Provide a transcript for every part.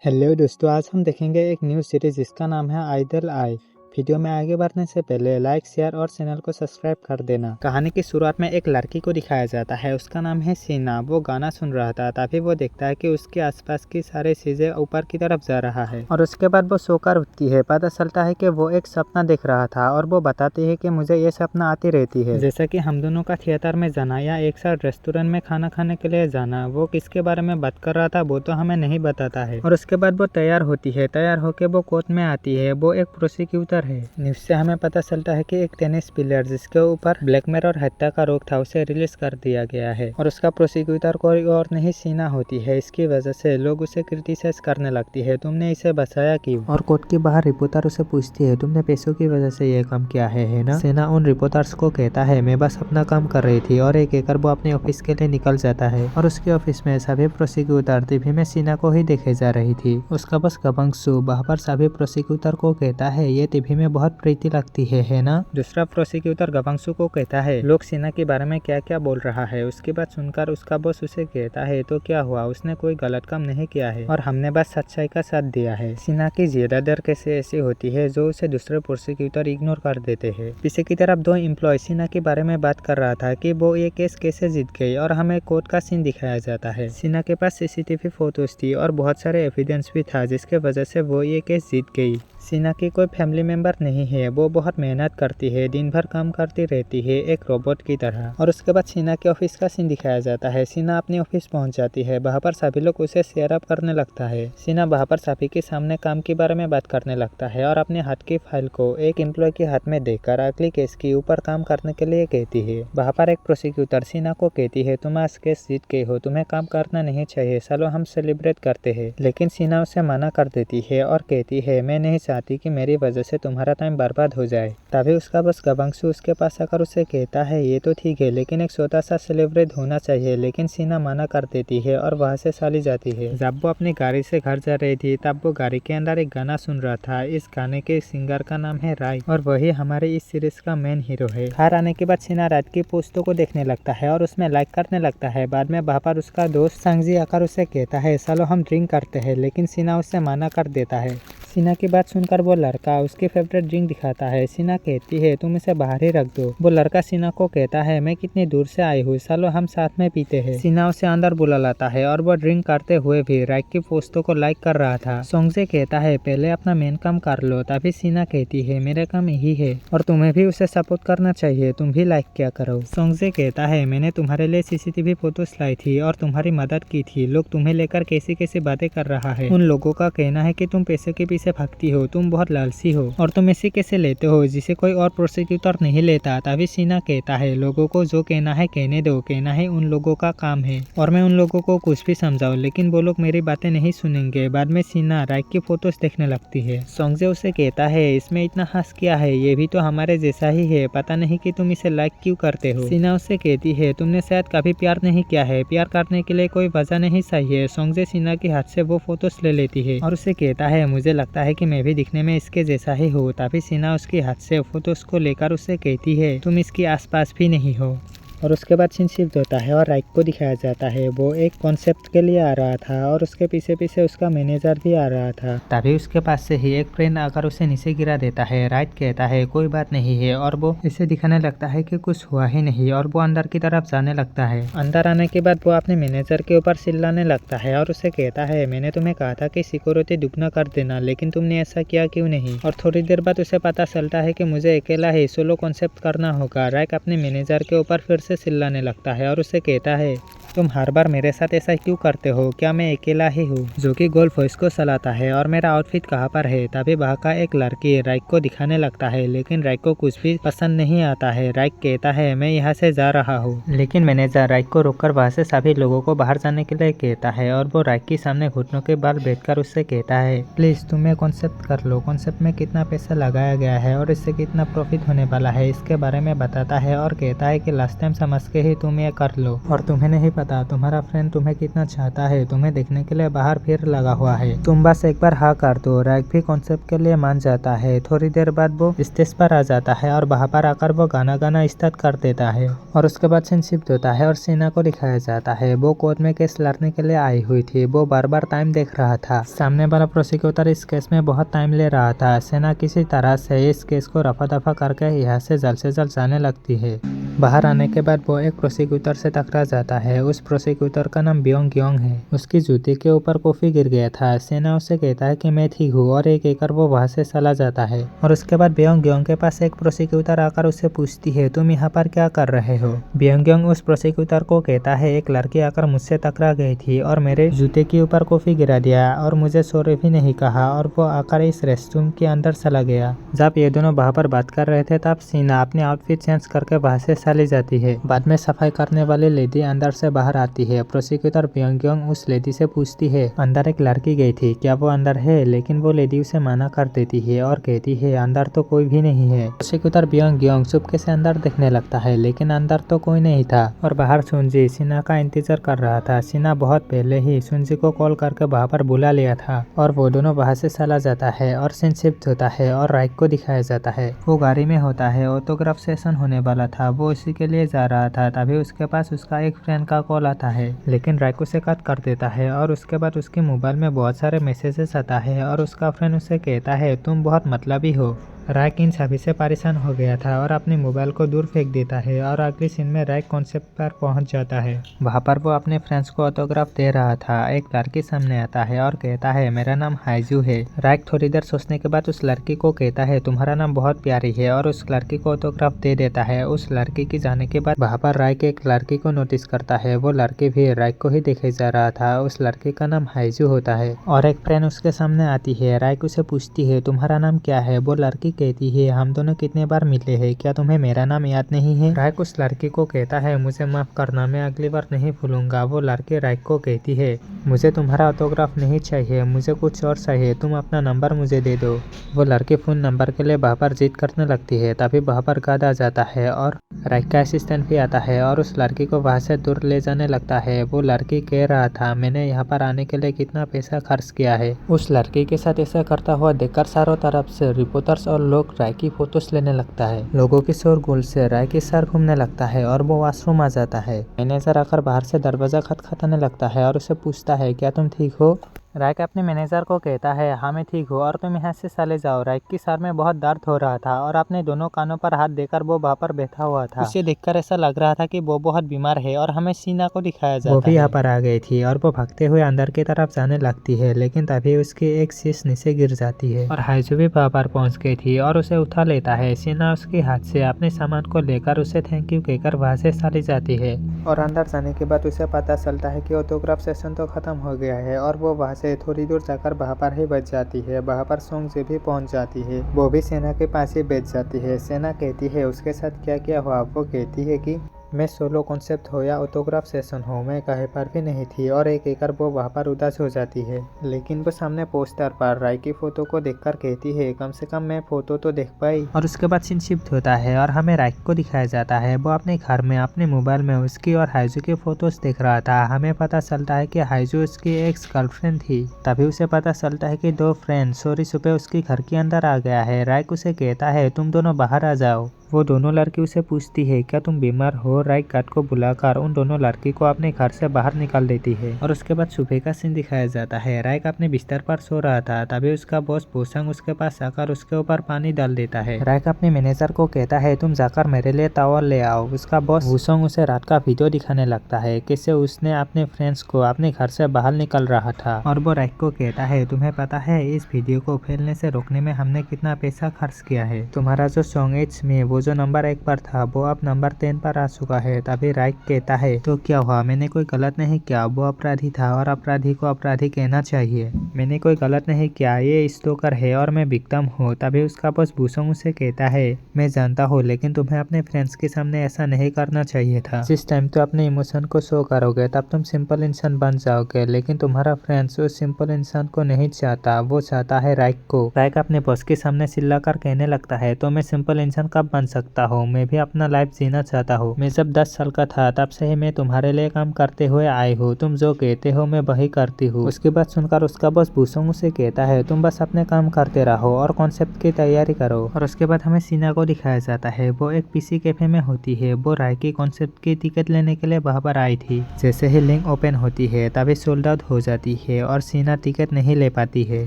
Hello दोस्तों, आज हम देखेंगे एक न्यू सीरीज जिसका नाम है आइडल आई। वीडियो में आगे बढ़ने से पहले लाइक, शेयर और चैनल को सब्सक्राइब कर देना। कहानी की शुरुआत में एक लड़की को दिखाया जाता है, उसका नाम है सीना। वो गाना सुन रहा था, तभी वो देखता है कि उसके आसपास की सारी चीजें ऊपर की तरफ जा रहा है और उसके बाद वो सोकर उठती है। पता चलता है कि वो एक सपना देख रहा था और वो बताती है कि मुझे ये सपना आती रहती है, जैसा कि हम दोनों का थिएटर में जाना या एक साथ रेस्टोरेंट में खाना खाने के लिए जाना। वो किसके बारे में बात कर रहा था वो तो हमें नहीं बताता है। और उसके बाद वो तैयार होती है, तैयार होके वो कोर्ट में आती है। वो एक प्रोसिक्यूटर है। न्यूज से हमें पता चलता है कि एक टेनिस प्लेयर जिसके ऊपर ब्लैकमेल और हत्या का आरोप था, उसे रिलीज कर दिया गया है और उसका प्रोसिक्यूटर कोई और नहीं सीना होती है। इसकी वजह से लोग उसे क्रिटिसाइज करने लगती है, तुमने इसे बचाया क्यों? और कोर्ट के बाहर रिपोर्टर उसे पूछती है, तुमने पैसों की वजह से ये काम किया है ना? सीना उन रिपोर्टर्स को कहता है, मैं बस अपना काम कर रही थी, और एक एक वो अपने ऑफिस के लिए निकल जाता है। और उसके ऑफिस में सभी प्रोसिक्यूटर टीवी में सीना को ही देखे जा रही थी। उसका बस गबंगसू वहाँ पर सभी प्रोसिक्यूटर को कहता है, ये टीवी में बहुत प्रीति लगती है ना? दूसरा प्रोसिक्यूटर गबंगसू को कहता है, लोग सीना के बारे में क्या क्या बोल रहा है। उसकी बात सुनकर उसका बॉस उसे कहता है, तो क्या हुआ, उसने कोई गलत काम नहीं किया है और हमने बस सच्चाई का साथ दिया है। सीना की ज्यादातर कैसे ऐसी होती है जो उसे दूसरे प्रोसिक्यूटर इग्नोर कर देते हैं। पीछे की तरफ दो एम्प्लॉय सीना के बारे में बात कर रहा था कि वो ये केस कैसे जीत गई और हमें कोर्ट का सीन दिखाया जाता है। सीना के पास सीसीटीवी फोटोज थी और बहुत सारे एविडेंस भी था, जिसके वजह से वो ये केस जीत गई। सीना की कोई फैमिली मेंबर नहीं है, वो बहुत मेहनत करती है, दिन भर काम करती रहती है एक रोबोट की तरह। और उसके बाद सीना के ऑफिस का सीन दिखाया जाता है। सीना अपने ऑफिस पहुंच जाती है, वहाँ पर सभी लोग उसे शेयर अप करने लगता है। सीना वहाँ पर सभी के सामने काम के बारे में बात करने लगता है और अपने हाथ की फाइल को एक एम्प्लॉय के हाथ में देकर अगली केस के ऊपर काम करने के लिए कहती है। वहाँ पर एक प्रोसिक्यूटर सीना को कहती है, तुम आज केस जीत गए हो, तुम्हें काम करना नहीं चाहिए, चलो हम सेलिब्रेट करते हैं। लेकिन सीना उसे मना कर देती है और कहती है, मैं नहीं चाहती कि मेरी वजह से तुम्हारा टाइम बर्बाद हो जाए। तभी उसका बस गबंगसू उसके पास आकर उसे कहता है, ये तो ठीक है, लेकिन एक छोटा सा सेलिब्रेट होना चाहिए। लेकिन सीना मना कर देती है और वहाँ से चली जाती है। जब वो अपनी गाड़ी से घर जा रही थी, तब वो गाड़ी के अंदर एक गाना सुन रहा था। इस गाने के सिंगर का नाम है राय और वही हमारे इस सीरीज का मेन हीरो है। घर आने के बाद सीना रात की पोस्टों को देखने लगता है और उसमें लाइक करने लगता है। बाद में वहाँ पर उसका दोस्त संगजी आकर उसे कहता है, चलो हम ड्रिंक करते हैं, लेकिन सीना उसे मना कर देता है। सीना की बात सुनकर वो लड़का उसकी फेवरेट ड्रिंक दिखाता है। सीना कहती है, तुम इसे बाहर ही रख दो। वो लड़का सीना को कहता है, मैं कितनी दूर से आई हूँ, चलो हम साथ में पीते हैं। सीना उसे अंदर बुला लाता है और वो ड्रिंक करते हुए भी राइक की पोस्टों को लाइक कर रहा था। सोंगजे कहता है, पहले अपना मेन काम कर लो। तभी सीना कहती है, मेरा काम यही है और तुम्हें भी उसे सपोर्ट करना चाहिए, तुम भी लाइक क्या करो। सोंगजे कहता है, मैंने तुम्हारे लिए सीसीटीवी फोटोज लाई थी और तुम्हारी मदद की थी। लोग तुम्हें लेकर कैसी कैसी बातें कर रहा है। उन लोगों का कहना है कि तुम पैसे के पीछे भागती हो, तुम बहुत लालची हो और तुम ऐसे कैसे लेते हो जिसे कोई और प्रोसिक्यूटर नहीं लेता। तभी सीना कहता है, लोगों को जो कहना है कहने दो, कहना है उन लोगों का काम है और मैं उन लोगों को कुछ भी समझाऊं, लेकिन वो लोग मेरी बातें नहीं सुनेंगे। बाद में सीना राइक की फोटोज देखने लगती है। सोंगजे उसे कहता है, इसमें इतना हंस किया है, ये भी तो हमारे जैसा ही है, पता नहीं कि तुम इसे लाइक क्यों करते हो। सीना उससे कहती है, तुमने शायद कभी प्यार नहीं किया है, प्यार करने के लिए कोई वजह नहीं चाहिए। सोंगजे सीना के हाथ से वो फोटोज ले लेती है और उसे कहता है, मुझे लगता है कि मैं भी दिखने में इसके जैसा ही हूँ। तभी सीना उसके हाथ से फोटोज को लेकर उसे कहती है, तुम इसके आसपास भी नहीं हो। और उसके बाद सीन शिफ्ट होता है और राइक को दिखाया जाता है। वो एक कॉन्सेप्ट के लिए आ रहा था और उसके पीछे पीछे उसका मैनेजर भी आ रहा था। तभी उसके पास से ही एक फ्रेंड आकर उसे नीचे गिरा देता है। राइक कहता है, कोई बात नहीं है, और वो इसे दिखाने लगता है कि कुछ हुआ ही नहीं और वो अंदर की तरफ जाने लगता है। अंदर आने के बाद वो अपने मैनेजर के ऊपर चिल्लाने लगता है और उसे कहता है, मैंने तुम्हें कहा था कि सिक्योरिटी दुगना कर देना, लेकिन तुमने ऐसा किया क्यों नहीं। और थोड़ी देर बाद उसे पता चलता है कि मुझे अकेला ही सोलो कॉन्सेप्ट करना होगा। राइक अपने मैनेजर के ऊपर फिर से चिल्लाने लगता है और उसे कहता है, तुम हर बार मेरे साथ ऐसा क्यों करते हो, क्या मैं अकेला ही हूँ जो कि गोल्फ वॉइस को चलाता है, और मेरा आउटफिट कहाँ पर है। तभी वहाँ का एक लड़की राइक को दिखाने लगता है, लेकिन राइक को कुछ भी पसंद नहीं आता है। राइक कहता है, मैं यहाँ से जा रहा हूँ, लेकिन मैनेजर राइक को रोककर वहाँ से सभी लोगों को बाहर जाने के लिए कहता है और वो राइक के सामने घुटनों के बल बैठकर उससे कहता है, प्लीज तुम कॉन्सेप्ट कर लो, कॉन्सेप्ट में कितना पैसा लगाया गया है और इससे कितना प्रॉफिट होने वाला है, इसके बारे में बताता है और कहता है कि लास्ट टाइम समझ के ही तुम ये कर लो, और तुम्हें नहीं पता तुम्हारा फ्रेंड तुम्हें कितना चाहता है, तुम्हें देखने के लिए बाहर फिर लगा हुआ है। तुम बस एक बार हाँ कर दो। रैक भी कॉन्सेप्ट के लिए मान जाता है। थोड़ी देर बाद वो स्टेज पर आ जाता है और वहाँ पर आकर वो गाना गाना स्टार्ट कर देता है, और उसके बाद सीन शिफ्ट होता है और सेना को दिखाया जाता है। वो कोर्ट में केस लड़ने के लिए आई हुई थी। वो बार बार टाइम देख रहा था। सामने वाला प्रोसिक्यूटर इस केस में बहुत टाइम ले रहा था। सेना किसी तरह से इस केस को रफा दफा करके यहाँ से जल्द जाने लगती है। बाहर आने के बाद वो एक प्रोसिक्यूटर से टकरा जाता है। उस प्रोसिक्यूटर का नाम ब्योंग ग्योंग है। उसकी जूते के ऊपर कॉफी गिर गया था। सेना उसे कहता है कि मैं ठीक हूँ, और एक एकर वो वहाँ से चला जाता है। और उसके बाद ब्योंग ग्योंग के पास एक प्रोसिक्यूटर आकर उससे पूछती है, तुम यहाँ पर क्या कर रहे हो? ब्योंग ग्योंग उस प्रोसिक्यूटर को कहता है, एक लड़की आकर मुझसे टकरा गई थी और मेरे जूते के ऊपर कॉफी गिरा दिया और मुझे सॉरी भी नहीं कहा, और वो आकर इस रेस्टरूम के अंदर चला गया। जब ये दोनों वहाँ पर बात कर रहे थे तब सीना अपनी आउटफिट चेंज करके वहाँ से चली जाती है। बाद में सफाई करने वाली लेडी अंदर से बाहर आती है। प्रोसिक्यूटर ब्योंग ग्योंग उस लेडी से पूछती है, अंदर एक लड़की गई थी, क्या वो अंदर है? लेकिन वो लेडी उसे मना कर देती है और कहती है अंदर तो कोई भी नहीं है। प्रोसिक्यूटर ब्योंग ग्योंग चुपके से अंदर देखने लगता है, लेकिन अंदर तो कोई नहीं था, और बाहर सुंजी सीना का इंतजार कर रहा था। सीना बहुत पहले ही सुंजी को कॉल करके वहाँ पर बुला लिया था, और वो दोनों वहाँ से चला जाता है और सीन शिफ्ट होता है और राइक को दिखाया जाता है। वो गाड़ी में होता है। ऑटोग्राफ सेशन होने वाला था। वो उसी के लिए जा रहा था। तभी उसके पास उसका एक फ्रेंड का कॉल आता है, लेकिन राइक उसे कट कर देता है, और उसके बाद उसके मोबाइल में बहुत सारे मैसेजेस आता है, और उसका फ्रेंड उसे कहता है तुम बहुत मतलबी हो। रैक इन सभी से परेशान हो गया था और अपने मोबाइल को दूर फेंक देता है, और अगली सीन में रैक कॉन्सेप्ट पर पहुंच जाता है। वहां पर वो अपने फ्रेंड्स को ऑटोग्राफ दे रहा था। एक लड़की सामने आता है और कहता है मेरा नाम हाइजू है। रैक थोड़ी देर सोचने के बाद उस लड़की को कहता है तुम्हारा नाम बहुत प्यारी है, और उस लड़की को ऑटोग्राफ दे देता है। उस लड़की के जाने के बाद वहाँ पर रैक एक लड़की को नोटिस करता है। वो लड़की भी रैक को ही देखे जा रहा था। उस लड़की का नाम हाइजू होता है, और एक फ्रेंड उसके सामने आती है। रैक उसे पूछती है तुम्हारा नाम क्या है? वो लड़की कहती है हम दोनों कितने बार मिले हैं, क्या तुम्हें मेरा नाम याद नहीं है? रैक उस लड़की को कहता है मुझे माफ करना, मैं अगली बार नहीं भूलूंगा। वो लड़की रैक को कहती है मुझे तुम्हारा ऑटोग्राफ नहीं चाहिए, मुझे कुछ और चाहिए, तुम अपना नंबर मुझे दे दो। वो लड़की फोन नंबर के लिए वहाँ पर जिद करने लगती है। तभी वहाँ पर गार्ड आ जाता है और रैक का असिस्टेंट भी आता है और उस लड़की को वहाँ से दूर ले जाने लगता है। वो लड़की कह रहा था मैंने यहाँ पर आने के लिए कितना पैसा खर्च किया है। उस लड़की के साथ ऐसा करता हुआ देखकर चारों तरफ से रिपोर्टर्स और लोग रैक की फोटोज लेने लगता है। लोगों की शोरगुल से रैक की सर घूमने लगता है और वो वॉशरूम आ जाता है। मैनेजर आकर बाहर से दरवाजा खटखटाने लगता है और उसे पूछता है क्या तुम ठीक हो? रैक अपने मैनेजर को कहता है हाँ मैं ठीक हूँ और तुम यहाँ से चले जाओ। रैक की सर में बहुत दर्द हो रहा था और अपने दोनों कानों पर हाथ देकर वो वहाँ पर बैठा हुआ था। उसे देखकर ऐसा लग रहा था कि वो बहुत बीमार है और हमें सीना को दिखाया जाता है। वो भी यहाँ पर आ गई थी और वो भागते हुए अंदर की तरफ जाने लगती है, लेकिन तभी उसकी एक शीश नीचे गिर जाती है और हाइजू भी वहाँ पर पहुँच गई थी और उसे उठा लेता है। सीना उसके हाथ से अपने सामान को लेकर उसे थैंक यू कहकर वहाँ से चली जाती है, और अंदर जाने के बाद उसे पता चलता है कि ऑटोग्राफ सेशन तो खत्म हो गया है और वो वहाँ से थोड़ी दूर जाकर वहाँ पर ही बच जाती है। वहाँ पर सोंग से भी पहुँच जाती है। वो भी सेना के पास ही बैठ जाती है। सेना कहती है उसके साथ क्या क्या हुआ? वो कहती है कि मैं सोलो कॉन्सेप्ट हो या ऑटोग्राफ सेशन हो, मैं कहीं पर भी नहीं थी, और एक एकर वो वहाँ पर उदास हो जाती है। लेकिन वो सामने पोस्टर पर राय की फोटो को देखकर कहती है कम से कम मैं फोटो तो देख पाई। और उसके बाद सीन शिफ्ट होता है और हमें राय को दिखाया जाता है। वो अपने घर में अपने मोबाइल में उसकी और हाइजू की फोटोज देख रहा था। हमें पता चलता है कि हाइजू उसकी एक्स गर्लफ्रेंड थी। तभी उसे पता चलता है कि दो फ्रेंड चोरी छुपे उसकी घर के अंदर आ गया है। राइक उसे कहता है तुम दोनों बाहर आ जाओ। वो दोनों लड़की उसे पूछती है क्या तुम बीमार हो? राइक गार्ड को बुलाकर उन दोनों लड़की को अपने घर से बाहर निकाल देती है। और उसके बाद सुबह का सीन दिखाया जाता है। राइक अपने बिस्तर पर सो रहा था। तभी उसका बॉस बोसंग उसके पास आकर उसके ऊपर पानी डाल देता है। राइक अपने मैनेजर को कहता है तुम जाकर मेरे लिए टॉवल ले आओ। उसका बॉस बोसंग उसे रात का वीडियो दिखाने लगता है कैसे उसने अपने फ्रेंड्स को अपने घर से बाहर निकल रहा था, और वो राइक को कहता है तुम्हें पता है इस वीडियो को फैलने से रोकने में हमने कितना पैसा खर्च किया है? तुम्हारा जो सॉन्ग इट्स मी वो जो नंबर 1 पर था वो अब नंबर 10 पर आ चुका है। तभी राइक कहता है तो क्या हुआ? मैंने कोई गलत नहीं किया। वो अपराधी था और अपराधी को अपराधी कहना चाहिए। मैंने कोई गलत नहीं किया, ये स्टोकर है और मैं विक्टिम हूँ। तभी उसका बॉस भूसंग उसे कहता है मैं जानता हूँ, लेकिन तुम्हें अपने फ्रेंड्स के सामने ऐसा नहीं करना चाहिए था। जिस टाइम तो अपने इमोशन को शो करोगे तब तुम सिंपल इंसान बन जाओगे, लेकिन तुम्हारा फ्रेंड्स उस सिंपल इंसान को नहीं चाहता, वो चाहता है राइक को। राइक अपने बॉस के सामने चिल्लाकर कहने लगता है तो मैं सिंपल इंसान कब बन सकता हूँ, मैं भी अपना लाइफ जीना चाहता हूँ। मैं जब 10 साल का था तब से ही मैं तुम्हारे लिए काम करते हुए आई हूँ, तुम जो कहते हो मैं वही करती हूँ। उसकी बात सुनकर उसका बॉस वूसोंग उसे कहता है तुम बस अपने काम करते रहो और कॉन्सेप्ट की तैयारी करो। और उसके बाद हमें सीना को दिखाया जाता है, वो एक पीसी कैफे में होती है। वो राय की कॉन्सेप्ट की टिकट लेने के लिए वहाँ पर आई थी। जैसे ही लिंक ओपन होती है तभी सोल्ड आउट हो जाती है और सीना टिकट नहीं ले पाती है।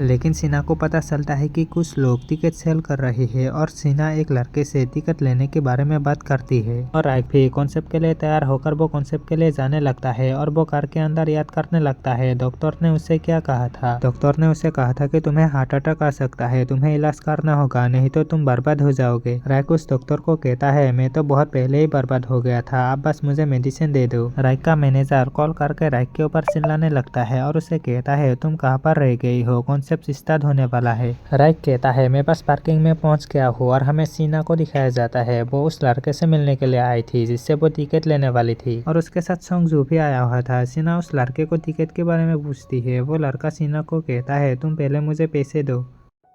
लेकिन सीना को पता चलता है कि कुछ लोग टिकट सेल कर रहे हैं और सीना एक लड़के से टिकट लेने के बारे में बात करती है। और राइक भी कॉन्सेप्ट के लिए तैयार होकर वो कॉन्सेप्ट के लिए जाने लगता है और वो कार के अंदर याद करने लगता है डॉक्टर ने उसे क्या कहा था। डॉक्टर ने उसे कहा था कि तुम्हें हार्ट अटैक आ सकता है, तुम्हें इलाज करना होगा, नहीं तो तुम बर्बाद हो जाओगे। राइक उस डॉक्टर को कहता है मैं तो बहुत पहले ही बर्बाद हो गया था, आप बस मुझे मेडिसिन दे दो। राइक का मैनेजर कॉल करके राइक के ऊपर चिल्लाने लगता है और उसे कहता है तुम कहाँ पर रह गई हो, कॉन्सेप्ट स्टार्ट होने वाला है। राइक कहता है मैं बस पार्किंग में पहुंच गया हूँ और हमें सीना को दिखाया जाता है वो उस लड़के से मिलने के लिए आई थी जिससे वो टिकट लेने वाली थी और उसके साथ सोंगजू भी आया हुआ था। सीना उस लड़के को टिकट के बारे में पूछती है। वो लड़का सीना को कहता है तुम पहले मुझे पैसे दो।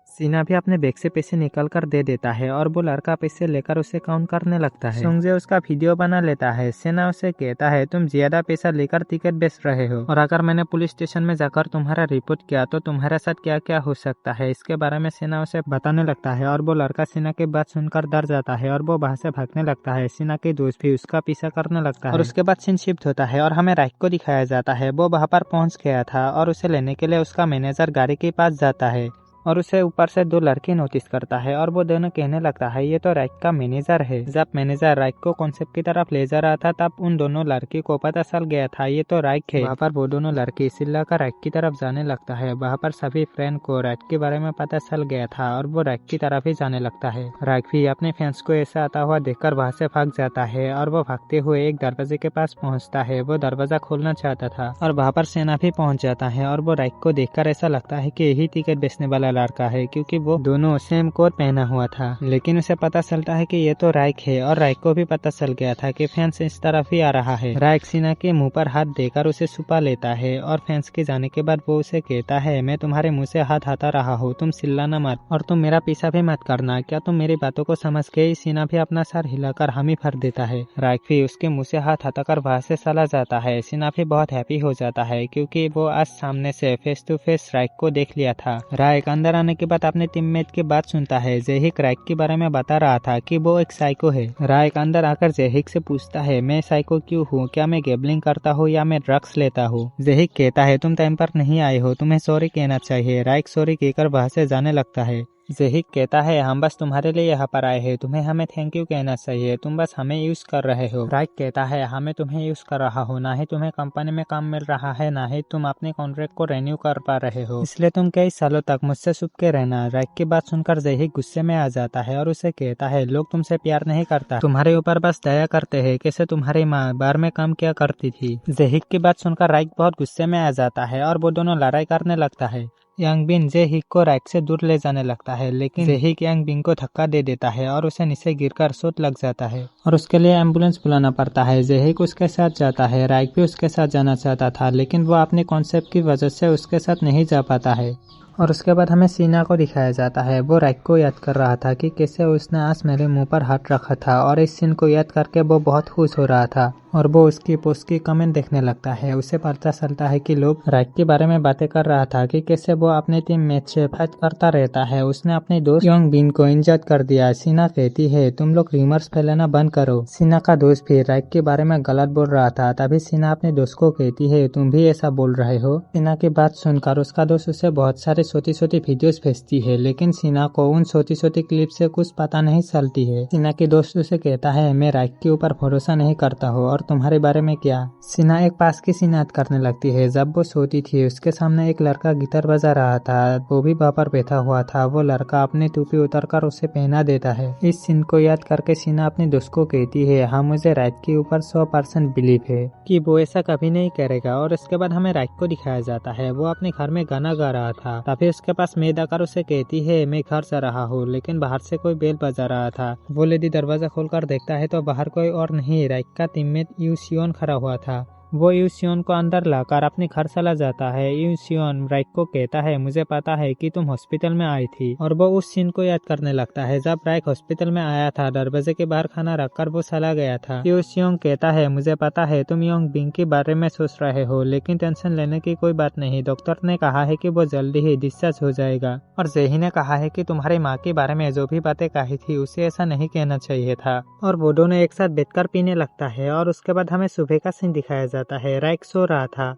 सीना भी अपने बैग से पैसे निकाल कर दे देता है और वो लड़का पैसे लेकर उसे काउंट करने लगता है। सोंगजे उसका वीडियो बना लेता है। सीना उसे कहता है तुम ज्यादा पैसा लेकर टिकट बेच रहे हो और अगर मैंने पुलिस स्टेशन में जाकर तुम्हारा रिपोर्ट किया तो तुम्हारे साथ क्या क्या हो सकता है, इसके बारे में सीना उसे बताने लगता है। और वो लड़का सीना की बात सुनकर डर जाता है और वो वहां से भागने लगता है। सीना के दोस्त भी उसका पीछा करने लगता है और उसके बाद सीन शिफ्ट होता है और हमें राइक को दिखाया जाता है। वो वहां पर पहुंच गया था और उसे लेने के लिए उसका मैनेजर गाड़ी के पास जाता है और उसे ऊपर से दो लड़के नोटिस करता है और वो दोनों कहने लगता है ये तो राइक का मैनेजर है। जब मैनेजर राइक को कॉन्सेप्ट की तरफ ले जा रहा था तब उन दोनों लड़के को पता चल गया था ये तो राइक है। वहाँ पर वो दोनों लड़के चिल्लाकर राइक की तरफ जाने लगता है। वहाँ पर सभी फ्रेंड को राइक के बारे में पता चल गया था और वो राइक की तरफ ही जाने लगता है। राइक भी अपने फैंस को ऐसा आता हुआ देखकर वहाँ से भाग जाता है और वो भागते हुए एक दरवाजे के पास पहुँचता है। वो दरवाजा खोलना चाहता था और वहाँ पर सेना भी पहुँच जाता है और वो राइक को देखकर ऐसा लगता है कि यही टिकट बेचने वाला लड़का है क्योंकि वो दोनों सेम कोट पहना हुआ था। लेकिन उसे पता चलता है कि ये तो राइक है और राइक को भी पता चल गया था कि फैंस इस तरफ ही आ रहा है। राइक सीना के मुंह पर हाथ देकर उसे छुपा लेता है और फैंस के जाने के बाद वो उसे कहता है मैं तुम्हारे मुंह से हाथ हटा रहा हूँ, तुम चिल्लाना मत और तुम मेरा पीछा भी मत करना, क्या तुम मेरी बातों को समझ गए। सीना भी अपना सर हिलाकर हामी भर देता है। राइक भी उसके मुंह से हाथ हटाकर वहां से चला जाता है। सीना भी बहुत हैप्पी हो जाता है क्योंकि वो आज सामने से फेस टू फेस राइक को देख लिया था। राइक अंदर आने के बाद अपने टीममेट की बात सुनता है। जेहिक राइक के बारे में बता रहा था कि वो एक साइको है। राइक अंदर आकर जेहिक से पूछता है मैं साइको क्यों हूँ, क्या मैं गैम्बलिंग करता हूँ या मैं ड्रग्स लेता हूँ। जेहिक कहता है तुम टाइम पर नहीं आए हो, तुम्हें सॉरी कहना चाहिए। राइक सॉरी कहकर वहां से जाने लगता है। जेहिक कहता है हम बस तुम्हारे लिए यहाँ पर आए हैं, तुम्हें हमें थैंक यू कहना चाहिए, तुम बस हमें यूज कर रहे हो। राइक कहता है हमें तुम्हें यूज कर रहा हो, ना ही तुम्हें कंपनी में काम मिल रहा है, ना ही तुम अपने कॉन्ट्रैक्ट को रेन्यू कर पा रहे हो, इसलिए तुम कई सालों तक मुझसे छुप के रहना। राइक की बात सुनकर जेहिक गुस्से में आ जाता है और उसे कहता है लोग तुमसे प्यार नहीं करता, तुम्हारे ऊपर बस दया करते हैं, कैसे तुम्हारी माँ बार में काम किया करती थी। जेहिक की बात सुनकर राइक बहुत गुस्से में आ जाता है और वो दोनों लड़ाई करने लगता है। यांग बिन जेहिक को राइक से दूर ले जाने लगता है लेकिन जेहिक यांग बिन को धक्का दे देता है और उसे नीचे गिरकर चोट लग जाता है और उसके लिए एम्बुलेंस बुलाना पड़ता है। जेहिक उसके साथ जाता है। राइक भी उसके साथ जाना चाहता था लेकिन वो अपने कॉन्सेप्ट की वजह से उसके साथ नहीं जा पाता है। और उसके बाद हमें सीना को दिखाया जाता है। वो राइक को याद कर रहा था कि कैसे उसने आज मेरे मुंह पर हाथ रखा था और इस सीन को याद करके वो बहुत खुश हो रहा था और वो उसकी पोस्ट की कमेंट देखने लगता है। उसे पता चलता है कि लोग राइक के बारे में बातें कर रहा था कि कैसे वो अपने टीम मैच से फाइट करता रहता है। उसने अपने दोस्त योंग बिन को इंजर्ड कर दिया। सीना कहती है तुम लोग र्यूमर्स फैलाना बंद करो। सीना का दोस्त भी राइक के बारे में गलत बोल रहा था। तभी सीना अपने दोस्त को कहती है तुम भी ऐसा बोल रहे हो। सीना की बात सुनकर उसका दोस्त उसे बहुत सारे छोटी छोटी वीडियोस भेजती है लेकिन सीना को उन छोटी छोटी क्लिप से कुछ पता नहीं चलती है। सीना की दोस्त उसे कहता है मैं राइक के ऊपर भरोसा नहीं करता हूँ और तुम्हारे बारे में क्या। सीना एक पास की सीन याद करने लगती है। जब वो सोती थी उसके सामने एक लड़का गिटार बजा रहा था, वो भी वहाँ पर बैठा हुआ था। वो लड़का अपनी टोपी उतारकर उसे पहना देता है। इस सीन को याद करके सीना अपने दोस्त को कहती है हाँ मुझे राइक के ऊपर 100% बिलीव है कि वो ऐसा कभी नहीं करेगा। और इसके बाद हमें राइक को दिखाया जाता है। वो अपने घर में गाना गा रहा था। तभी उसके पास मेड आकर उसे कहती है मैं घर जा रहा हूँ, लेकिन बाहर से कोई बेल बजा रहा था। वो लेडी दरवाजा खोलकर देखता है तो बाहर कोई और नहीं राइक का टीममेट यू सियोन खड़ा हुआ था। वो यू सियोन को अंदर लाकर अपने घर चला जाता है। यू सियोन राइक को कहता है, मुझे पता है कि तुम हॉस्पिटल में आई थी, और वो उस सीन को याद करने लगता है जब राइक हॉस्पिटल में आया था। दरवाजे के बाहर खाना रखकर वो चला गया था। यू सियोन कहता है, मुझे पता है तुम योंग बिंग के बारे में सोच रहे हो, लेकिन टेंशन लेने की कोई बात नहीं। डॉक्टर ने कहा है कि वो जल्दी ही डिस्चार्ज हो जाएगा, और जेही ने कहा है कि तुम्हारी माँ के बारे में जो भी बातें कही थी उसे ऐसा नहीं कहना चाहिए था। और वो दोनों एक साथ बैठकर पीने लगता है, और उसके बाद हमें सुबह का सीन दिखाया जाता है। राइक सो रहा था,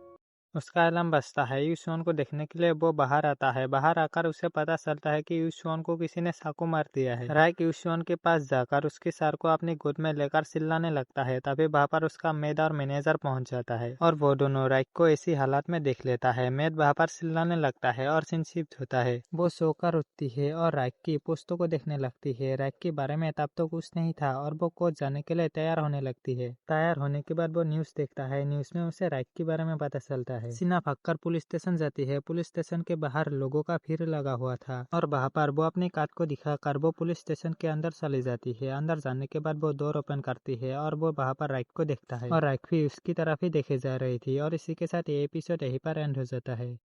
उसका अलार्म बजता है। यूशुन को देखने के लिए वो बाहर आता है। बाहर आकर उसे पता चलता है कि यूशुन को किसी ने चाकू मार दिया है। राइक यूशुन के पास जाकर उसके सर को अपनी गोद में लेकर चिल्लाने लगता है। तभी वहाँ पर उसका मेड और मैनेजर पहुंच जाता है, और वो दोनों राइक को ऐसी हालत में देख लेता है। मेड वहाँ पर चिल्लाने लगता है और सीन शिफ्ट होता है। वो सोकर उठती है और राइक की पोस्टों को देखने लगती है। राइक के बारे में तब तो कुछ नहीं था, और वो कोच जाने के लिए तैयार होने लगती है। तैयार होने के बाद वो न्यूज देखता है। न्यूज में उसे राइक के बारे में पता चलता है। सीना भागकर पुलिस स्टेशन जाती है। पुलिस स्टेशन के बाहर लोगों का भीड़ लगा हुआ था, और वहाँ पर वो अपनी कार्ड को दिखाकर वो पुलिस स्टेशन के अंदर चली जाती है। अंदर जाने के बाद वो डोर ओपन करती है, और वो वहाँ पर राइक को देखता है, और राइक भी उसकी तरफ ही देखे जा रही थी। और इसी के साथ ये एपिसोड यहीं पर एंड हो जाता है।